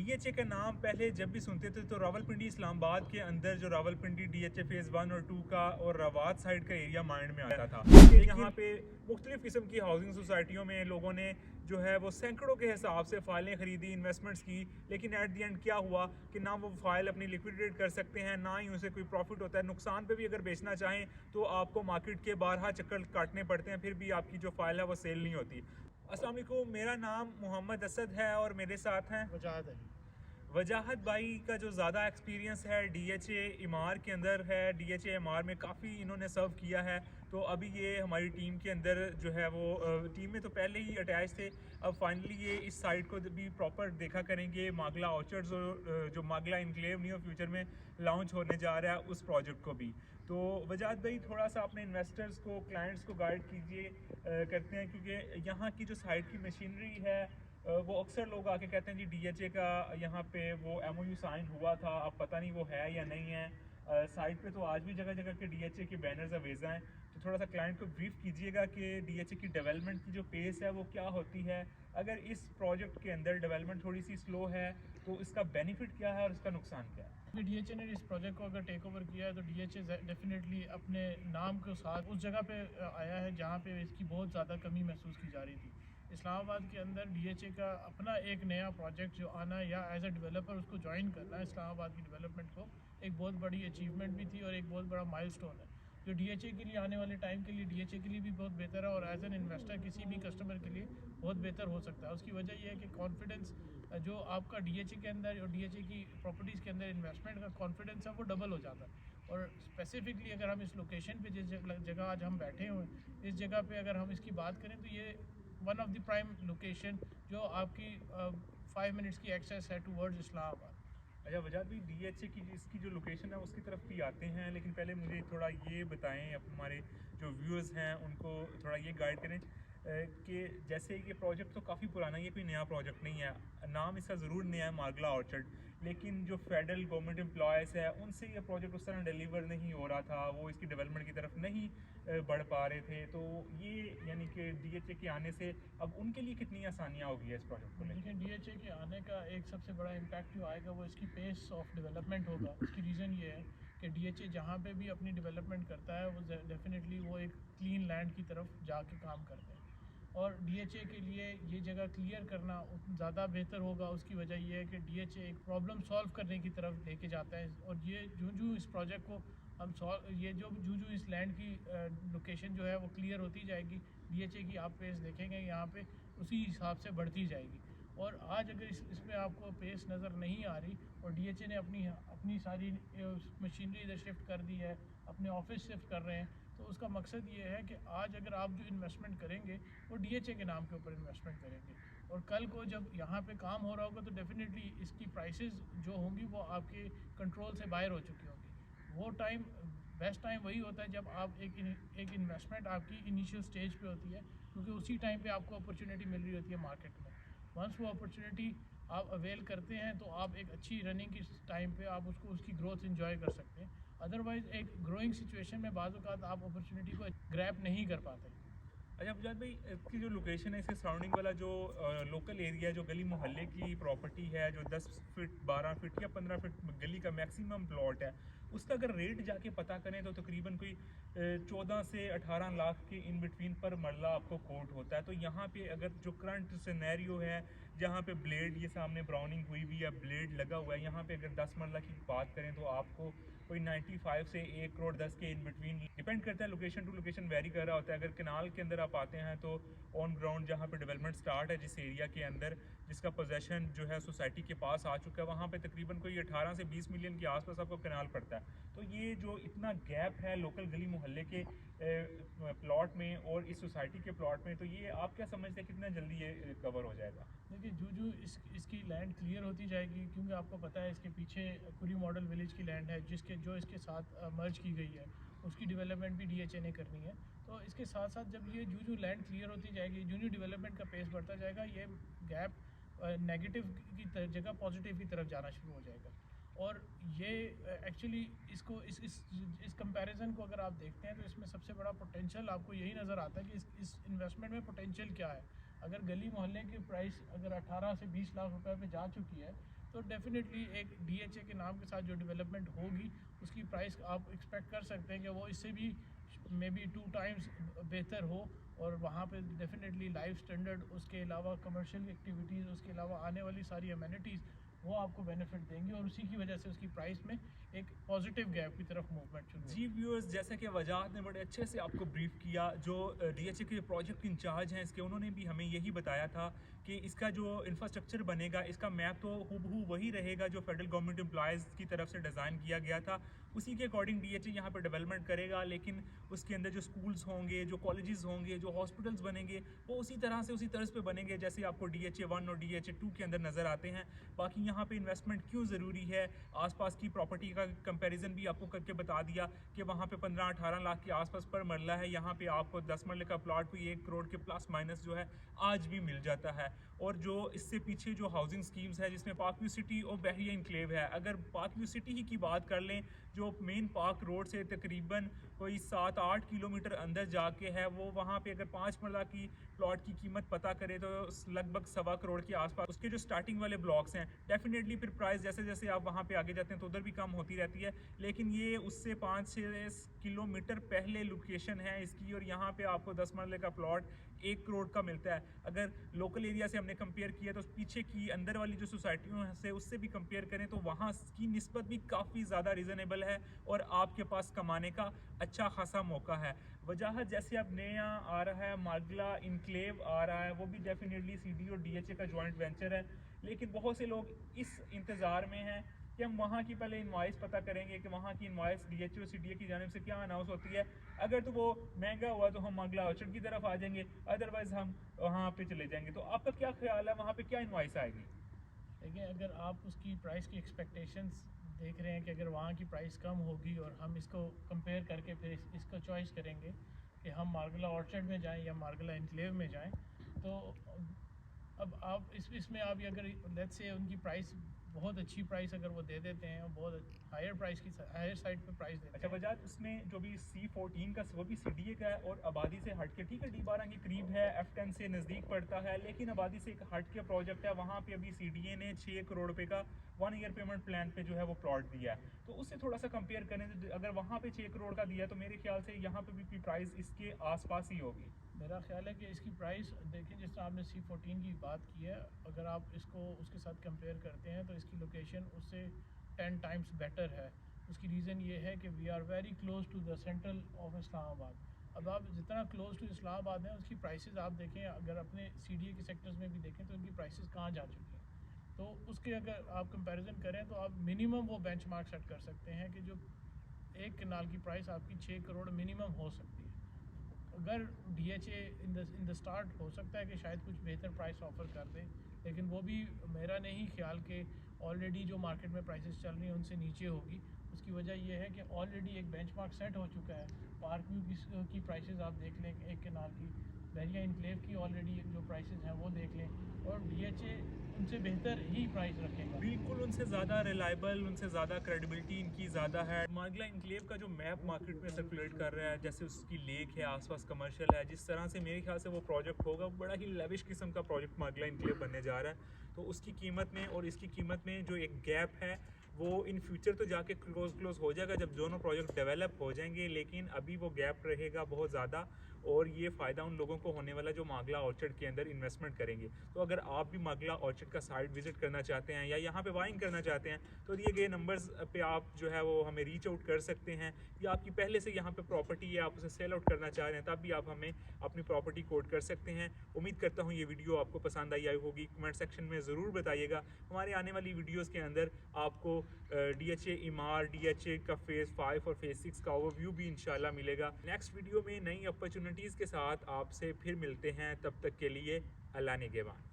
DHA का नाम पहले जब भी सुनते थे तो रावलपिंडी इस्लामाबाद के अंदर जो रावलपिंडी डीएचए फेज़ 1 और 2 का और रवात साइड का एरिया माइंड में आता था। यहाँ पे मुख्तलिफ किस्म की हाउसिंग सोसाइटियों में लोगों ने जो है वो सैकड़ों के हिसाब से फ़ाइलें ख़रीदी, इन्वेस्टमेंट्स की, लेकिन एट दी एंड क्या हुआ कि ना वो फ़ाइल अपनी लिक्विडेट कर सकते हैं, ना ही उसे कोई प्रॉफिट होता है। नुकसान पे भी अगर बेचना चाहें तो आपको मार्केट के 12 चक्कर काटने पड़ते हैं, फिर भी आपकी जो फ़ाइल है वो सेल नहीं होती। अस्सलाम वालेकुम, मेरा नाम मोहम्मद असद है और मेरे साथ हैं वजाहत भाई का जो ज़्यादा एक्सपीरियंस है डीएचए इमार के अंदर है। डीएचए इमार में काफ़ी इन्होंने सर्व किया है, तो अभी ये हमारी टीम के अंदर जो है वो टीम में तो पहले ही अटैच थे, अब फाइनली ये इस साइट को भी प्रॉपर देखा करेंगे। मागला ऑर्चर्ड्स जो मागला इनक्लेव नियर फ्यूचर में लॉन्च होने जा रहा है उस प्रोजेक्ट को भी। तो वजाहत भाई थोड़ा सा अपने इन्वेस्टर्स को, क्लाइंट्स को गाइड कीजिए करते हैं, क्योंकि यहाँ की जो साइट की मशीनरी है वो अक्सर लोग आके कहते हैं जी डीएचए का यहाँ पे वो एमओयू साइन हुआ था, अब पता नहीं वो है या नहीं है। साइट पे तो आज भी जगह जगह के डीएचए के बैनर्स अवेजा हैं, तो थोड़ा सा क्लाइंट को ब्रीफ कीजिएगा कि डीएचए की डेवलपमेंट की जो पेस है वो क्या होती है। अगर इस प्रोजेक्ट के अंदर डेवलपमेंट थोड़ी सी स्लो है तो इसका बेनिफिट क्या है और इसका नुकसान क्या है। डीएचए ने इस प्रोजेक्ट को अगर टेक ओवर किया है तो डीएचए डेफिनेटली अपने नाम के साथ उस जगह पे आया है जहाँ पे इसकी बहुत ज़्यादा कमी महसूस की जा रही थी। इस्लामाबाद के अंदर डीएचए का अपना एक नया प्रोजेक्ट जो आना या एज अ डेवलपर उसको ज्वाइन करना इस्लामाबाद की डेवलपमेंट को एक बहुत बड़ी अचीवमेंट भी थी और एक बहुत बड़ा माइलस्टोन है जो डीएचए के लिए आने वाले टाइम के लिए डीएचए के लिए भी बहुत बेहतर है और एज एन इन्वेस्टर किसी भी कस्टमर के लिए बहुत बेहतर हो सकता है। उसकी वजह यह है कि कॉन्फिडेंस जो आपका डीएचए के अंदर और डीएचए की प्रॉपर्टीज़ के अंदर इन्वेस्टमेंट का कॉन्फिडेंस है वो डबल हो जाता है। और स्पेसिफिकली अगर हम इस लोकेशन पे जिस जगह आज हम बैठे हुए हैं इस जगह पे अगर हम इसकी बात करें तो ये one of the prime location जो आपकी 5 मिनट्स की एक्सेस है टूवर्ड्स इस्लामाबाद। अच्छा वजाहत भाई, डीएचए की इसकी जो लोकेशन है उसकी तरफ भी आते हैं, लेकिन पहले मुझे थोड़ा ये बताएं, अब हमारे जो व्यूअर्स हैं उनको थोड़ा ये गाइड करें कि जैसे ये प्रोजेक्ट तो काफ़ी पुराना है, ये कोई नया प्रोजेक्ट नहीं है, नाम इसका ज़रूर नया है मागला ऑर्चर्ड, लेकिन जो फेडरल गवर्नमेंट एम्प्लॉयज़ है उनसे ये प्रोजेक्ट उस तरह डिलीवर नहीं हो रहा था, वो इसकी डेवलपमेंट की तरफ नहीं बढ़ पा रहे थे। तो ये यानी कि डीएचए के आने से अब उनके लिए कितनी आसानियाँ होगी है इस प्रोजेक्ट को देखिए लेकर। डीएचए के आने का एक सबसे बड़ा इम्पैक्ट जो आएगा वो इसकी पेस ऑफ डेवलपमेंट होगा। उसकी रीज़न ये है कि डीएचए जहाँ पे भी अपनी डेवलपमेंट करता है वो डेफिनेटली वो एक क्लीन लैंड की तरफ जाके काम करते हैं और डीएचए के लिए ये जगह क्लियर करना ज़्यादा बेहतर होगा। उसकी वजह यह है कि डीएचए एक प्रॉब्लम सॉल्व करने की तरफ लेके जाता है और ये जूँ इस प्रोजेक्ट को हम ये जो जूँ इस लैंड की लोकेशन जो है वो क्लियर होती जाएगी डीएचए की आप पेस देखेंगे यहाँ पे उसी हिसाब से बढ़ती जाएगी। और आज अगर इसमें आपको पेस नज़र नहीं आ रही और डीएचए ने अपनी अपनी सारी मशीनरी इधर शिफ्ट कर दी है, अपने ऑफिस शिफ्ट कर रहे हैं, तो उसका मकसद ये है कि आज अगर आप जो इन्वेस्टमेंट करेंगे वो डीएचए के नाम के ऊपर इन्वेस्टमेंट करेंगे और कल को जब यहाँ पे काम हो रहा होगा तो डेफिनेटली इसकी प्राइसेस जो होंगी वो आपके कंट्रोल से बाहर हो चुकी होंगी। वो टाइम बेस्ट टाइम वही होता है जब आप एक इन्वेस्टमेंट आपकी इनिशियल स्टेज पे होती है, क्योंकि उसी टाइम पे आपको अपॉर्चुनिटी मिल रही होती है मार्केट में। वंस वो अपॉर्चुनिटी आप अवेल करते हैं तो आप एक अच्छी रनिंग की टाइम पे आप उसको उसकी ग्रोथ एंजॉय कर सकते हैं। अदरवाइज एक ग्रोइंग सिचुएशन में बाज़ औक़ात आप अपॉर्चुनिटी को ग्रैब नहीं कर पाते। अच्छा मुजाद भाई, इसकी जो लोकेशन है, इसके सराउंडिंग वाला जो लोकल एरिया जो गली मोहल्ले की प्रॉपर्टी है, जो 10 फीट 12 फीट या 15 फीट गली का मैक्सिमम प्लॉट है, उसका अगर रेट जाके पता करें तो तकरीबन कोई 14 से 18 लाख के इन बिटवीन पर मरला आपको कोट होता है। तो यहाँ पे अगर जो करंट सिनेरियो है जहाँ पे ब्लेड ये सामने ब्राउनिंग हुई हुई है, ब्लेड लगा हुआ है, यहाँ पे अगर 10 मरला की बात करें तो आपको कोई 95 से 1 करोड़ 10 के इन बिटवीन, डिपेंड करता है, लोकेशन टू लोकेशन वेरी कर रहा होता है। अगर कनाल के अंदर आप आते हैं तो ऑन ग्राउंड जहाँ पे डेवलपमेंट स्टार्ट है, जिस एरिया के अंदर जिसका पोजेसन जो है सोसाइटी के पास आ चुका है, वहाँ पे तकरीबन कोई 18 से 20 मिलियन के आसपास आपको कनाल पड़ता है। तो ये जो इतना गैप है लोकल गली मोहल्ले के प्लॉट में और इस सोसाइटी के प्लॉट में, तो ये आप क्या समझते हैं कितना जल्दी ये कवर हो जाएगा। देखिए जू इसकी लैंड क्लियर होती जाएगी, क्योंकि आपको पता है इसके पीछे कुरी मॉडल विलेज की लैंड है जिसके जो इसके साथ मर्ज की गई है, उसकी डेवलपमेंट भी डीएचए ने करनी है। तो इसके साथ साथ जब ये जू लैंड क्लियर होती जाएगी, जू डेवलपमेंट का पेस बढ़ता जाएगा, ये गैप नेगेटिव की जगह पॉजिटिव की तरफ जाना शुरू हो जाएगा। और ये एक्चुअली इसको इस कंपैरिजन को अगर आप देखते हैं तो इसमें सबसे बड़ा पोटेंशियल आपको यही नज़र आता है कि इस इन्वेस्टमेंट में पोटेंशियल क्या है। अगर गली मोहल्ले की प्राइस अगर 18 से 20 लाख रुपए पे जा चुकी है तो डेफिनेटली एक DHA के नाम के साथ जो डेवलपमेंट होगी उसकी प्राइस आप एक्सपेक्ट कर सकते हैं कि वो इससे भी मे बी 2 टाइम्स बेहतर हो, और वहाँ पे डेफिनेटली लाइफ स्टैंडर्ड, उसके अलावा कमर्शियल एक्टिविटीज़, उसके अलावा आने वाली सारी अमेनिटीज़ वो आपको बेनिफिट देंगी, और उसी की वजह से उसकी प्राइस में एक पॉजिटिव गैप की तरफ मूवमेंट शुरू जी व्यूअर्स, जैसा कि वजाहत ने बड़े अच्छे से आपको ब्रीफ किया, जो DHA के प्रोजेक्ट इंचार्ज हैं इसके, उन्होंने भी हमें यही बताया था कि इसका जो इंफ्रास्ट्रक्चर बनेगा, इसका मैप तो हूबहू वही रहेगा जो फेडरल गवर्नमेंट एम्प्लॉयज़ की तरफ से डिज़ाइन किया गया था, उसी के अकॉर्डिंग DHA यहाँ पर डेवलपमेंट करेगा। लेकिन उसके अंदर जो स्कूल्स होंगे, जो कॉलेजेस होंगे, जो हॉस्पिटल्स बनेंगे, वो उसी तरह से उसी तर्ज पे बनेंगे जैसे आपको DHA 1 और DHA 2 के अंदर नज़र आते हैं। बाकी यहाँ पे इन्वेस्टमेंट क्यों ज़रूरी है, आसपास की प्रॉपर्टी का कंपैरिजन भी आपको करके बता दिया कि वहाँ पे 15-18 लाख के आसपास पर मरला है, यहाँ पे आपको 10 मरले का प्लॉट भी 1 करोड़ के प्लस माइनस जो है आज भी मिल जाता है। और जो इससे पीछे जो हाउसिंग स्कीम्स है जिसमें पार्क व्यू सिटी और बहरिया इनक्लेव है, अगर पार्क व्यू सिटी ही की बात कर लें जो मेन पार्क रोड से तकरीबन कोई 7-8 किलोमीटर अंदर जाके है, वो वहाँ पे अगर 5 मरला की प्लॉट की कीमत पता करें तो लगभग 1.25 करोड़ के आसपास उसके जो स्टार्टिंग वाले ब्लॉक्स हैं, डेफिनेटली फिर प्राइस जैसे जैसे आप वहाँ पे आगे जाते हैं तो उधर भी कम होती रहती है। लेकिन ये उससे 5-6 किलोमीटर पहले लोकेशन है इसकी, और यहाँ पे आपको 10 मरले का प्लॉट 1 करोड़ का मिलता है। अगर लोकल एरिया से हमने कंपेयर किया तो पीछे की अंदर वाली जो सोसाइटियों से उससे भी कंपेयर करें तो वहाँ की निस्बत भी काफ़ी ज़्यादा रीज़नेबल है और आपके पास कमाने का अच्छा खासा मौका है। वजाहत जैसे अब नया आ रहा है मार्गला इनक्लेव आ रहा है, वो भी डेफिनेटली CD और DHA का जॉइंट वेंचर है, लेकिन बहुत से लोग इस इंतज़ार में हैं कि हम वहाँ की पहले इनवॉइस पता करेंगे कि वहाँ की इनवॉइस DHA और CDA की जानिब से क्या अनाउंस होती है। अगर तो वो महंगा हुआ तो हम अगला ऑर्चर्ड की तरफ आ जाएंगे, अदरवाइज हम वहाँ पे चले जाएंगे। तो आपका क्या ख्याल है, वहाँ पे क्या इनवॉइस आएगी? देखिए, अगर आप उसकी प्राइस की एक्सपेक्टेशंस देख रहे हैं कि अगर वहाँ की प्राइस कम होगी और हम इसको कंपेयर करके फिर इसको चॉइस करेंगे कि हम मार्गला ऑर्चर्ड में जाएं या मार्गला इनक्लेव में जाएं, तो अब आप इसमें आप अगर लेट्स से उनकी प्राइस बहुत अच्छी प्राइस अगर वो दे देते हैं, बहुत हायर प्राइस की हायर साइड पे प्राइस देते अच्छा हैं। वजाहत, उसमें जो भी C14 का वो भी CDA का है और आबादी से हट के, ठीक है D12 के करीब है, F10 से नज़दीक पड़ता है, लेकिन आबादी से एक हट के प्रोजेक्ट है। वहाँ पे अभी CDA ने 6 करोड़ रुपए का 1 ईयर पेमेंट प्लान पे जो है वो प्लॉट दिया है। तो उससे थोड़ा सा कंपेयर करें तो अगर वहाँ पे 6 करोड़ का दिया तो मेरे ख्याल से यहाँ पे भी प्राइस इसके आसपास ही होगी। मेरा ख्याल है कि इसकी प्राइस देखें, जिस तरह आपने C14 की बात की है, अगर आप इसको उसके साथ कंपेयर करते हैं तो इसकी लोकेशन उससे 10 टाइम्स बेटर है। उसकी रीज़न ये है कि we are very close to the central of Islamabad. अब आप जितना क्लोज टू इस्लामाबाद हैं उसकी प्राइसेस आप देखें, अगर अपने CDA के सेक्टर्स में भी देखें तो उनकी प्राइसेस कहाँ जा चुकी हैं। तो उसके अगर आप कंपैरिजन करें तो आप मिनिमम वो बेंचमार्क सेट कर सकते हैं कि जो एक कनाल की प्राइस आपकी 6 करोड़ मिनिमम हो सकती है। अगर DHA इन द स्टार्ट हो सकता है कि शायद कुछ बेहतर प्राइस ऑफर कर दे, लेकिन वो भी मेरा नहीं ख्याल कि ऑलरेडी जो मार्केट में प्राइसेस चल रही हैं उनसे नीचे होगी। उसकी वजह यह है कि ऑलरेडी एक बेंचमार्क सेट हो चुका है। पार्क व्यू की प्राइसेस आप देख लें एक कनाल की, बहरिया इनक्लेव की ऑलरेडी जो प्राइसेस हैं वो देख लें, और DHA उनसे बेहतर ही प्राइस रखेगा। बिल्कुल उनसे ज़्यादा रिलायबल, उनसे ज़्यादा क्रेडिबिलिटी इनकी ज़्यादा है। मार्गला इनक्लेव का जो मैप मार्केट में सर्कुलेट कर रहा है, जैसे उसकी लेक है, आसपास कमर्शियल है, जिस तरह से मेरे ख्याल से वो प्रोजेक्ट होगा, बड़ा ही लेविश किस्म का प्रोजेक्ट मार्गला इनक्लेव बनने जा रहा है। तो उसकी कीमत में और इसकी कीमत में जो एक गैप है वो इन फ्यूचर तो जाके क्लोज हो जाएगा जब दोनों प्रोजेक्ट डेवलप हो जाएंगे, लेकिन अभी वो गैप रहेगा बहुत ज़्यादा। और ये फ़ायदा उन लोगों को होने वाला जो मार्गला ऑर्चर्ड के अंदर इन्वेस्टमेंट करेंगे। तो अगर आप भी मार्गला ऑर्चर्ड का साइट विजिट करना चाहते हैं या यहाँ पे बाइंग करना चाहते हैं तो दिए गए नंबर्स पे आप जो है वो हमें रीच आउट कर सकते हैं, या आपकी पहले से यहाँ पे प्रॉपर्टी है, आप उसे सेल आउट करना चाह रहे हैं, तब भी आप हमें अपनी प्रॉपर्टी कोट कर सकते हैं। उम्मीद करता हूँ ये वीडियो आपको पसंद आई होगी। कमेंट सेक्शन में ज़रूर बताइएगा। हमारे आने वाली वीडियोज़ के अंदर आपको DHA इमार, DHA का फेज़ 5 और फेज़ 6 का ओवरव्यू भी इंशाल्लाह मिलेगा। नेक्स्ट वीडियो में नई अपॉर्चुनिटीज़ के साथ आपसे फिर मिलते हैं, तब तक के लिए अल्लाह निगहबान।